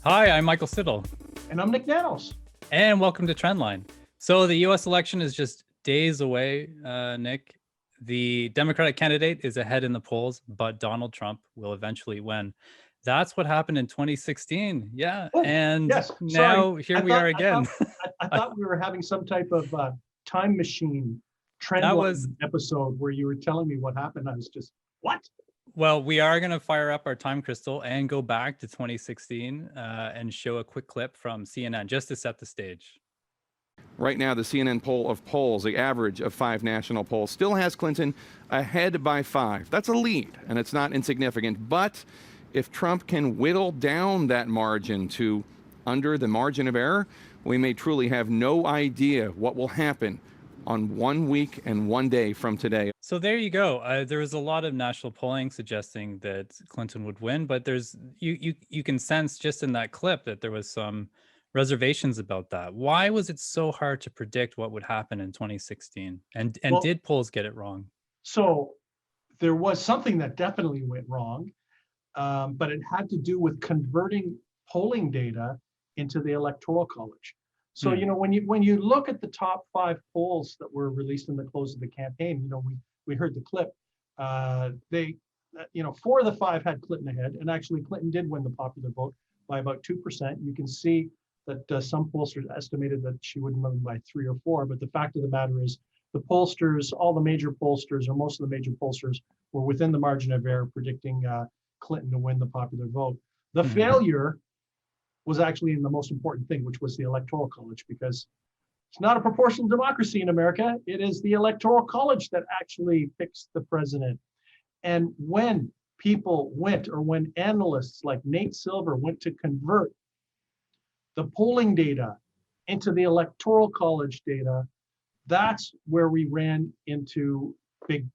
Hi, I'm Michael Stittle. And I'm Nik Nanos. And welcome to Trendline. So the US election is just days away, Nick. The Democratic candidate is ahead in the polls, but Donald Trump will eventually win. That's what happened in 2016. Yeah. Oh, And yes. Sorry. now here I we are thought I again. thought I thought we were having some type of time machine trend That was, line episode where you were telling me what happened. I was just, what? well, we are going to fire up our time crystal and go back to 2016 and show a quick clip from CNN just to set the stage. Right now, the CNN poll of polls, the average of 5 national polls, still has Clinton ahead by 5. That's a lead, and it's not insignificant. But if Trump can whittle down that margin to under the margin of error, we may truly have no idea what will happen on 1 week and 1 day from today. So there you go. There was a lot of national polling suggesting that Clinton would win, but there's you can sense just in that clip that there was some reservations about that. Why was it so hard to predict what would happen in 2016? And Well, did polls get it wrong? so there was something that definitely went wrong, but it had to do with converting polling data into the Electoral College. So, when you look at the top 5 polls that were released in the close of the campaign, we heard the clip. They, 4 of the 5 had Clinton ahead, and actually Clinton did win the popular vote by about 2%. You can see that some pollsters estimated that she would win by 3 or 4. But the fact of the matter is, the pollsters, all the major pollsters, or most of the major pollsters, were within the margin of error, predicting Clinton to win the popular vote. The failure was actually in the most important thing, which was the Electoral College, because it's not a proportional democracy in America. It is the Electoral College that actually picks the president. And when people went, or when analysts like Nate Silver went to convert the polling data into the Electoral College data, that's where we ran into big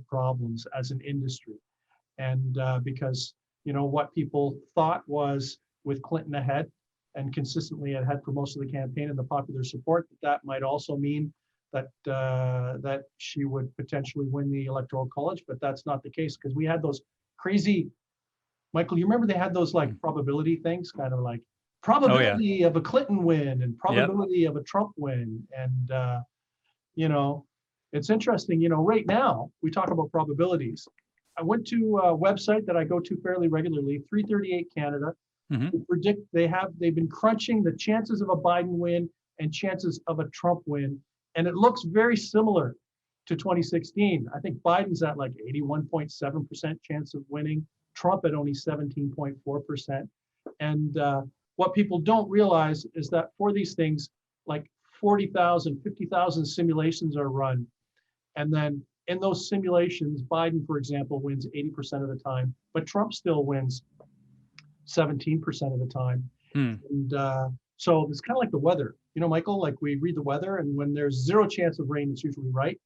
problems as an industry. And because what people thought was, with Clinton ahead and consistently ahead for most of the campaign and the popular support, that might also mean that that she would potentially win the Electoral College. But that's not the case, because we had those crazy, Michael, you remember they had those like probability things, kind of like probability of a Clinton win and probability of a Trump win. And it's interesting, right now we talk about probabilities. I went to a website that I go to fairly regularly, 338 Canada. To predict, they've been crunching the chances of a Biden win and chances of a Trump win, and it looks very similar to 2016. I think Biden's at like 81.7% chance of winning, Trump at only 17.4%. And what people don't realize is that for these things, like 40,000, 50,000 simulations are run. And then in those simulations, Biden, for example, wins 80% of the time, but Trump still wins 17% of the time. And so it's kind of like the weather, Michael, like we read the weather, and when there's 0 chance of rain, it's usually right.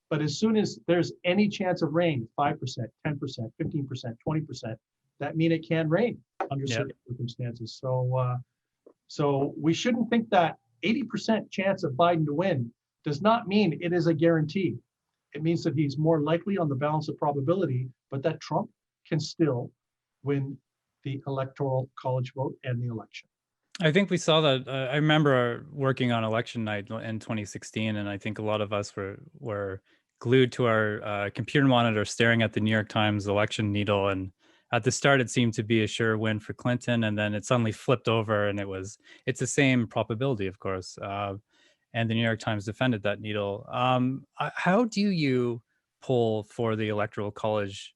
But as soon as there's any chance of rain, 5%, 10%, 15%, 20%, that mean it can rain under certain circumstances. So we shouldn't think that 80% chance of Biden to win does not mean it is a guarantee. It means that he's more likely on the balance of probability, but that Trump can still win the Electoral College vote and the election. I think we saw that. I remember working on election night in 2016, and I think a lot of us were glued to our computer monitor, staring at the New York Times election needle. And at the start, it seemed to be a sure win for Clinton, and then it suddenly flipped over, and it's the same probability, of course. And the New York Times defended that needle. How do you poll for the Electoral College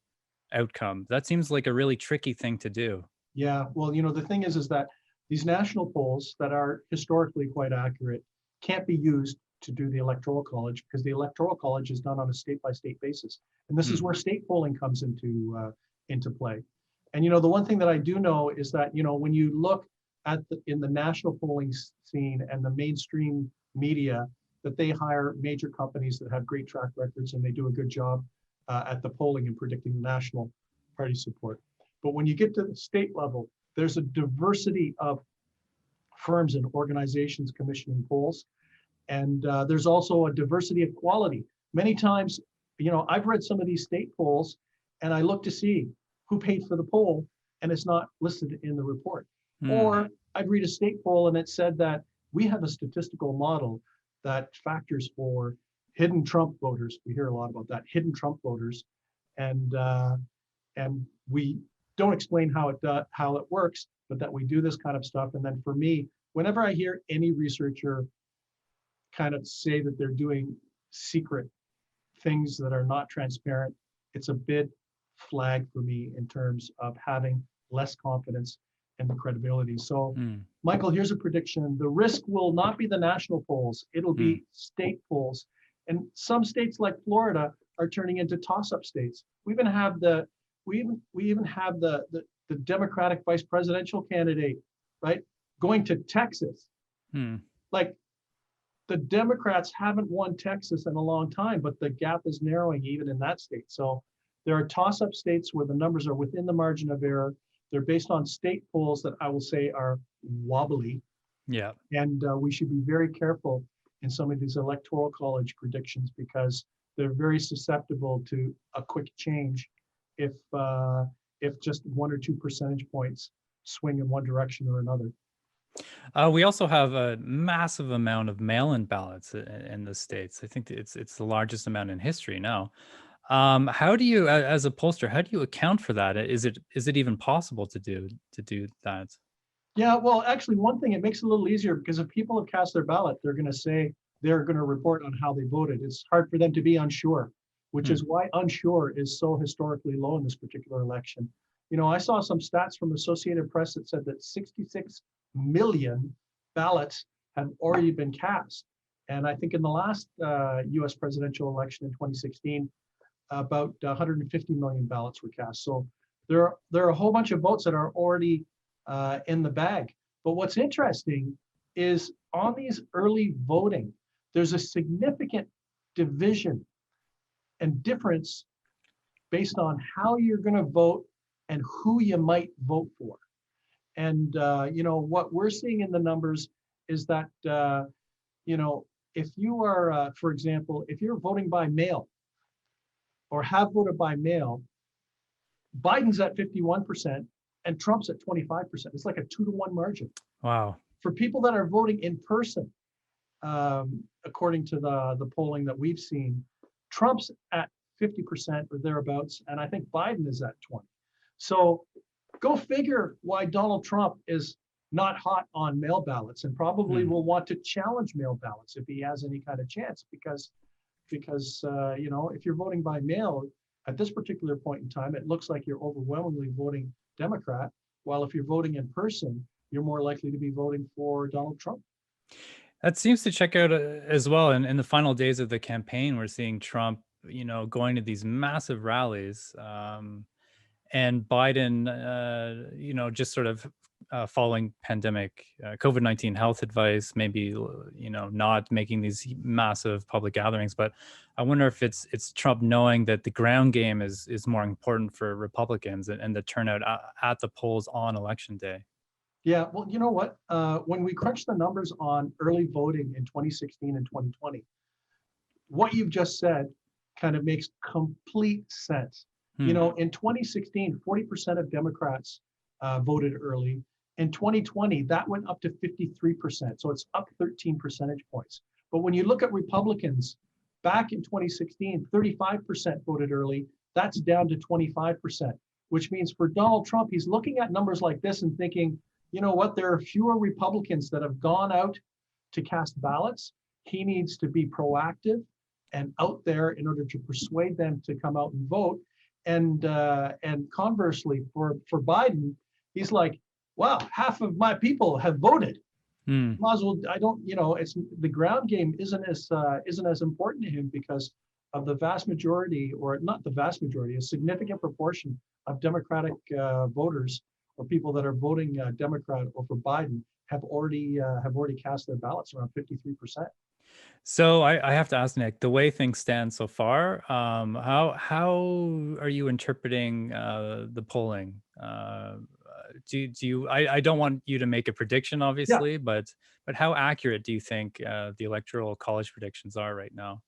outcome? That seems like a really tricky thing to do. Yeah, well, the thing is that these national polls that are historically quite accurate can't be used to do the Electoral College, because the Electoral College is done on a state-by-state basis. And this is where state polling comes into play. And the one thing that I do know is that when you look at in the national polling scene and the mainstream media, that they hire major companies that have great track records, and they do a good job at the polling and predicting the national party support. But when you get to the state level, there's a diversity of firms and organizations commissioning polls. And there's also a diversity of quality. Many times, I've read some of these state polls, and I look to see who paid for the poll. and it's not listed in the report. Hmm. Or I'd read a state poll and it said that we have a statistical model that factors for hidden Trump voters. We hear a lot about that, hidden Trump voters, and we don't explain how it works, but that we do this kind of stuff. And then for me, whenever I hear any researcher kind of say that they're doing secret things that are not transparent, it's a big flag for me in terms of having less confidence in the credibility. So, Michael, here's a prediction. The risk will not be the national polls. It'll be state polls. And some states like Florida are turning into toss-up states. We even have the Democratic vice presidential candidate, right, going to Texas. Like, the Democrats haven't won Texas in a long time, but the gap is narrowing even in that state. So there are toss-up states where the numbers are within the margin of error. They're based on state polls that I will say are wobbly. Yeah. And we should be very careful in some of these electoral college predictions because they're very susceptible to a quick change if just 1 or 2 percentage points swing in one direction or another. We also have a massive amount of mail-in ballots in the States. I think it's the largest amount in history now. How do you, as a pollster, how do you account for that? Is it even possible to do that? Yeah, well, actually, one thing, it makes it a little easier because if people have cast their ballot, they're going to say they're going to report on how they voted. It's hard for them to be unsure, which is why unsure is so historically low in this particular election. You know, I saw some stats from Associated Press that said that 66 million ballots have already been cast. And I think in the last US presidential election in 2016, about 150 million ballots were cast. So there are a whole bunch of votes that are already in the bag. But what's interesting is on these early voting, there's a significant division and difference based on how you're going to vote and who you might vote for. And you know, what we're seeing in the numbers is that you know, if you are, for example, if you're voting by mail or have voted by mail, Biden's at 51% and Trump's at 25%. It's like a 2-to-1 margin. Wow. For people that are voting in person, according to the polling that we've seen, Trump's at 50% or thereabouts, and I think Biden is at 20. So go figure why Donald Trump is not hot on mail ballots and probably will want to challenge mail ballots if he has any kind of chance, because you know, if you're voting by mail at this particular point in time, it looks like you're overwhelmingly voting Democrat, while if you're voting in person, you're more likely to be voting for Donald Trump. That seems to check out as well. In the final days of the campaign, we're seeing Trump, you know, going to these massive rallies, and Biden, you know, just sort of following pandemic COVID-19 health advice, maybe, you know, not making these massive public gatherings. But I wonder if it's Trump knowing that the ground game is more important for Republicans and the turnout at the polls on election day. Yeah, well, you know what? When we crunch the numbers on early voting in 2016 and 2020, what you've just said kind of makes complete sense. You know, in 2016, 40% of Democrats voted early. In 2020, that went up to 53%. So it's up 13 percentage points. But when you look at Republicans, back in 2016, 35% voted early. That's down to 25%, which means for Donald Trump, he's looking at numbers like this and thinking, you know what, there are fewer Republicans that have gone out to cast ballots. He needs to be proactive and out there in order to persuade them to come out and vote. And conversely, for Biden, he's like, wow, half of my people have voted. Might as well, I don't, you know, it's the ground game isn't as important to him because of the vast majority, or not the vast majority, a significant proportion of Democratic voters or people that are voting Democrat or for Biden have already cast their ballots, around 53%. So I have to ask, Nick, the way things stand so far, how are you interpreting the polling? Do you? I don't want you to make a prediction, obviously, but how accurate do you think the Electoral College predictions are right now?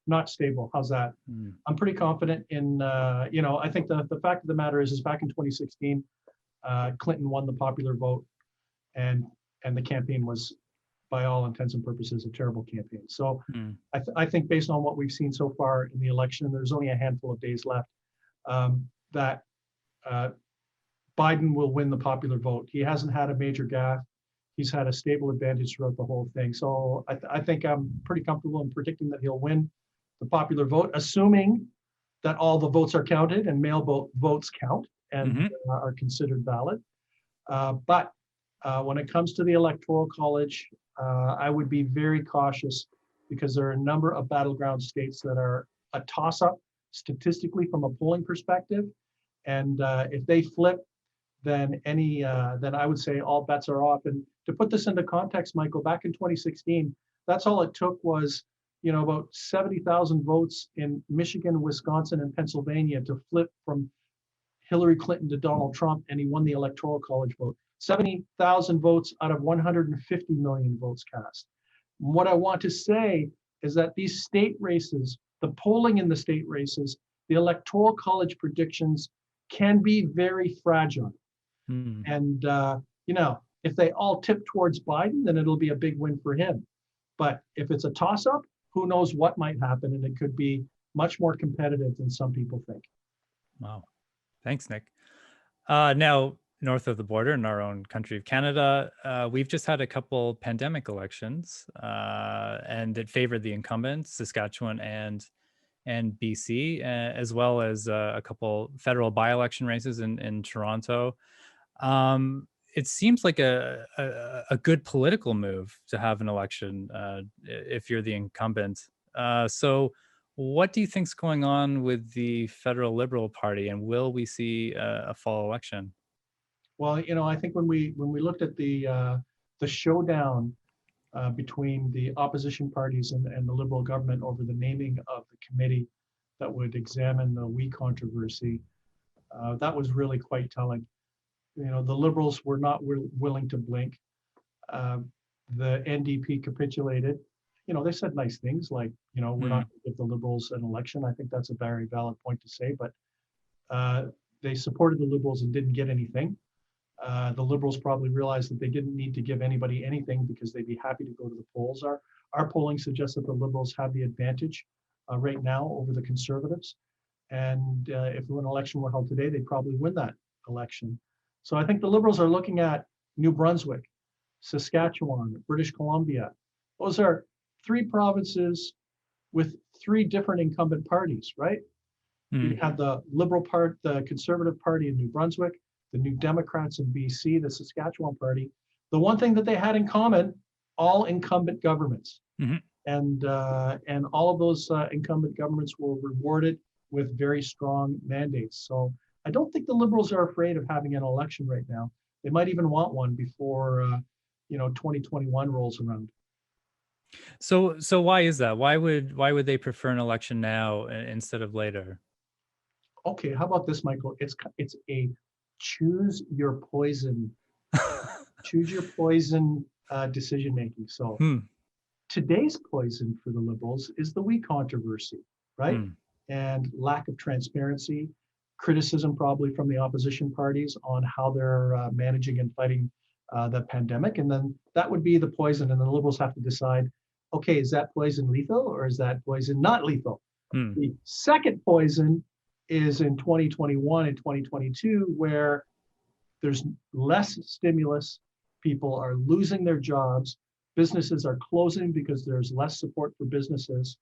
not stable. How's that? I'm pretty confident in, I think the fact of the matter is back in 2016, Clinton won the popular vote, and the campaign was, by all intents and purposes, a terrible campaign. So I think based on what we've seen so far in the election, there's only a handful of days left, that Biden will win the popular vote. He hasn't had a major gaffe. He's had a stable advantage throughout the whole thing. So I think I'm pretty comfortable in predicting that he'll win the popular vote, assuming that all the votes are counted and mail votes count and are considered valid. But when it comes to the Electoral College, I would be very cautious, because there are a number of battleground states that are a toss-up statistically from a polling perspective. And if they flip, then then I would say all bets are off. And to put this into context, Michael, back in 2016, that's all it took was, about 70,000 votes in Michigan, Wisconsin, and Pennsylvania to flip from Hillary Clinton to Donald Trump, and he won the Electoral College vote. 70,000 votes out of 150 million votes cast. What I want to say is that these state races, the polling in the state races, the Electoral College predictions can be very fragile. And, if they all tip towards Biden, then it'll be a big win for him. But if it's a toss-up, who knows what might happen, and it could be much more competitive than some people think. Wow. Thanks, Nik. Now, north of the border in our own country of Canada, we've just had a couple pandemic elections, and it favored the incumbents, Saskatchewan and BC, as well as a couple federal by-election races in Toronto. It seems like a good political move to have an election if you're the incumbent. So what do you think's going on with the federal Liberal Party, and will we see a fall election? Well, I think when we looked at the showdown between the opposition parties and the Liberal government over the naming of the committee that would examine the WE controversy, that was really quite telling. The Liberals were not willing to blink. The NDP capitulated. They said nice things like, we're not going to give the Liberals an election. I think that's a very valid point to say, but they supported the Liberals and didn't get anything. The Liberals probably realized that they didn't need to give anybody anything because they'd be happy to go to the polls. Our polling suggests that the Liberals have the advantage right now over the Conservatives. And if an election were held today, they'd probably win that election. So I think the Liberals are looking at New Brunswick, Saskatchewan, British Columbia. Those are three provinces with three different incumbent parties, right? You have the Liberal part, the Conservative Party in New Brunswick, the New Democrats in BC, the Saskatchewan Party. The one thing that they had in common, all incumbent governments. And all of those incumbent governments were rewarded with very strong mandates. So I don't think the Liberals are afraid of having an election right now. They might even want one before 2021 rolls around. So why is that? Why would they prefer an election now instead of later? Okay, how about this, Michael? It's a choose your poison, decision making. So today's poison for the Liberals is the WE controversy, right? And lack of transparency, criticism probably from the opposition parties on how they're managing and fighting the pandemic. And then that would be the poison. And the Liberals have to decide, okay, is that poison lethal or is that poison not lethal? The second poison is in 2021 and 2022, where there's less stimulus, people are losing their jobs, businesses are closing because there's less support for businesses,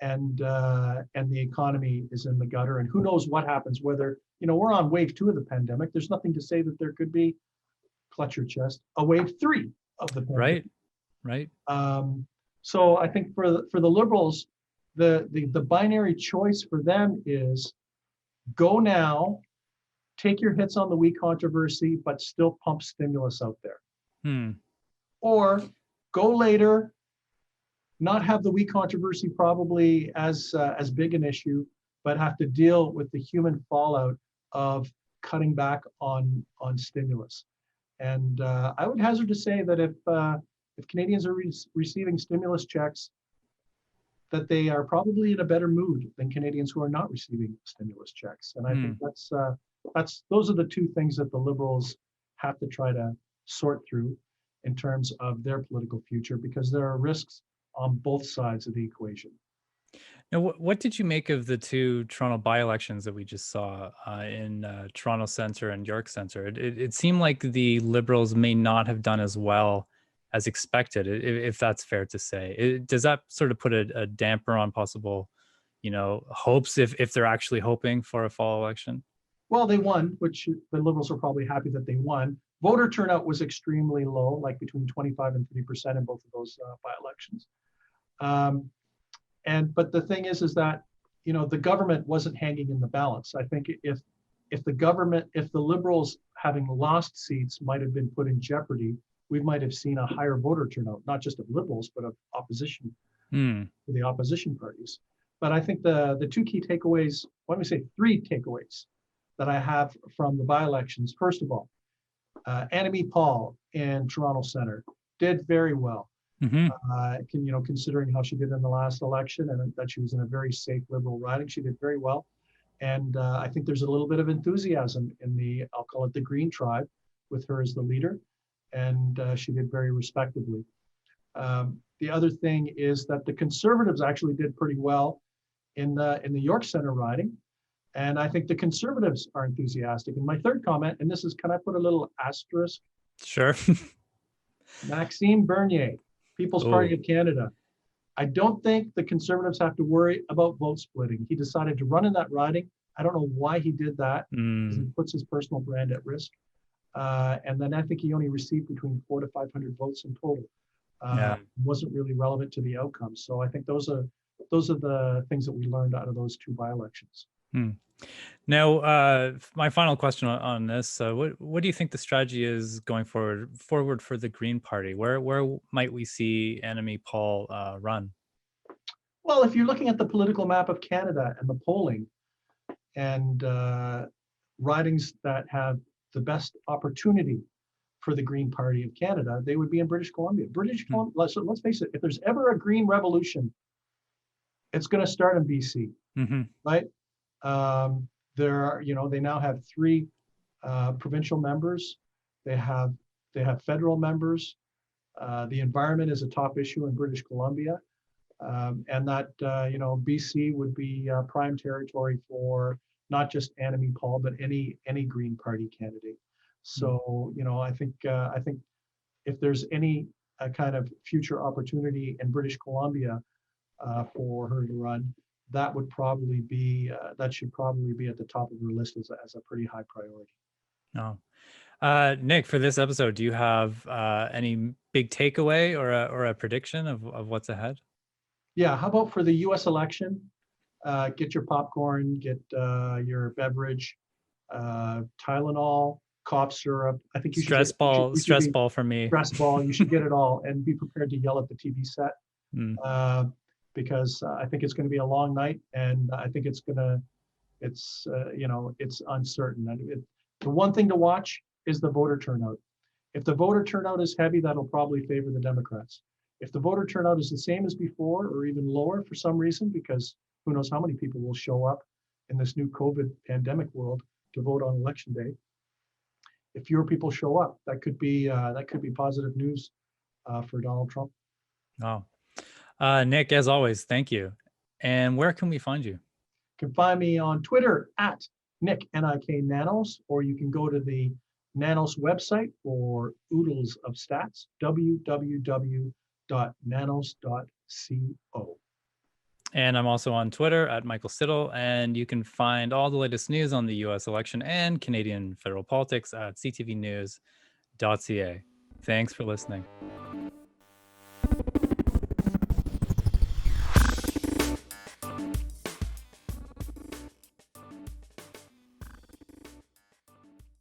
and the economy is in the gutter. And who knows what happens, whether, we're on wave 2 of the pandemic. There's nothing to say that there could be, clutch your chest, a wave 3 of the pandemic. Right. So I think for the Liberals, the binary choice for them is go now, take your hits on the WE controversy, but still pump stimulus out there. Or go later, not have the WE controversy probably as big an issue, but have to deal with the human fallout of cutting back on stimulus. And I would hazard to say that if Canadians are receiving stimulus checks, that they are probably in a better mood than Canadians who are not receiving stimulus checks. And I think those are the two things that the Liberals have to try to sort through in terms of their political future, because there are risks on both sides of the equation. Now, what did you make of the two Toronto by-elections that we just saw in Toronto Centre and York Centre? It seemed like the Liberals may not have done as well as expected, if that's fair to say. Does that sort of put a damper on possible, hopes if they're actually hoping for a fall election? Well, they won, which the Liberals are probably happy that they won. Voter turnout was extremely low, like between 25 and 30% in both of those by-elections. But the thing is that the government wasn't hanging in the balance. I think if the Liberals having lost seats might have been put in jeopardy, we might have seen a higher voter turnout, not just of Liberals, but of opposition, the opposition parties. But I think the two key takeaways, why don't we say three takeaways that I have from the by-elections. First of all, Annamie Paul in Toronto Centre did very well. Considering how she did in the last election and that she was in a very safe Liberal riding, she did very well. And I think there's a little bit of enthusiasm in I'll call it the Green tribe, with her as the leader. And she did very respectably. The other thing is that the Conservatives actually did pretty well in the York Centre riding. And I think the Conservatives are enthusiastic. And my third comment, and this is, can I put a little asterisk? Sure. Maxime Bernier, People's Party of Canada. I don't think the Conservatives have to worry about vote splitting. He decided to run in that riding. I don't know why he did that, because it puts his personal brand at risk. And then I think he only received between 400 to 500 votes in total. Wasn't really relevant to the outcome. So I think those are the things that we learned out of those two by-elections. Now, my final question on this: what do you think the strategy is going forward for the Green Party? Where might we see Annamie Paul run? Well, if you're looking at the political map of Canada and the polling and ridings that have the best opportunity for the Green Party of Canada, they would be in British Columbia. Columbia. So let's face it: if there's ever a green revolution, it's going to start in BC, right? They now have 3 provincial members. They have federal members. The environment is a top issue in British Columbia, and that BC would be prime territory for not just Annamie Paul, but any Green Party candidate. So I think if there's any kind of future opportunity in British Columbia for her to run, that should probably be at the top of her list as a pretty high priority. Nik, for this episode, do you have any big takeaway or a prediction of what's ahead? Yeah, how about for the U.S. election? Get your popcorn, get your beverage, Tylenol, cough syrup. I think you stress should ball. Stress ball for me. Stress ball. You should get it all, and be prepared to yell at the TV set. Because I think it's going to be a long night, and I think it's uncertain. The one thing to watch is the voter turnout. If the voter turnout is heavy, that'll probably favor the Democrats. If the voter turnout is the same as before or even lower for some reason, because who knows how many people will show up in this new COVID pandemic world to vote on election day. If fewer people show up, that could be positive news for Donald Trump. Oh. Nik, as always, thank you. And where can we find you? You can find me on Twitter at Nik, N-I-K, Nanos, or you can go to the Nanos website for oodles of stats, www.nanos.co. And I'm also on Twitter at Michael Stittle, and you can find all the latest news on the U.S. election and Canadian federal politics at CTVNews.ca. Thanks for listening.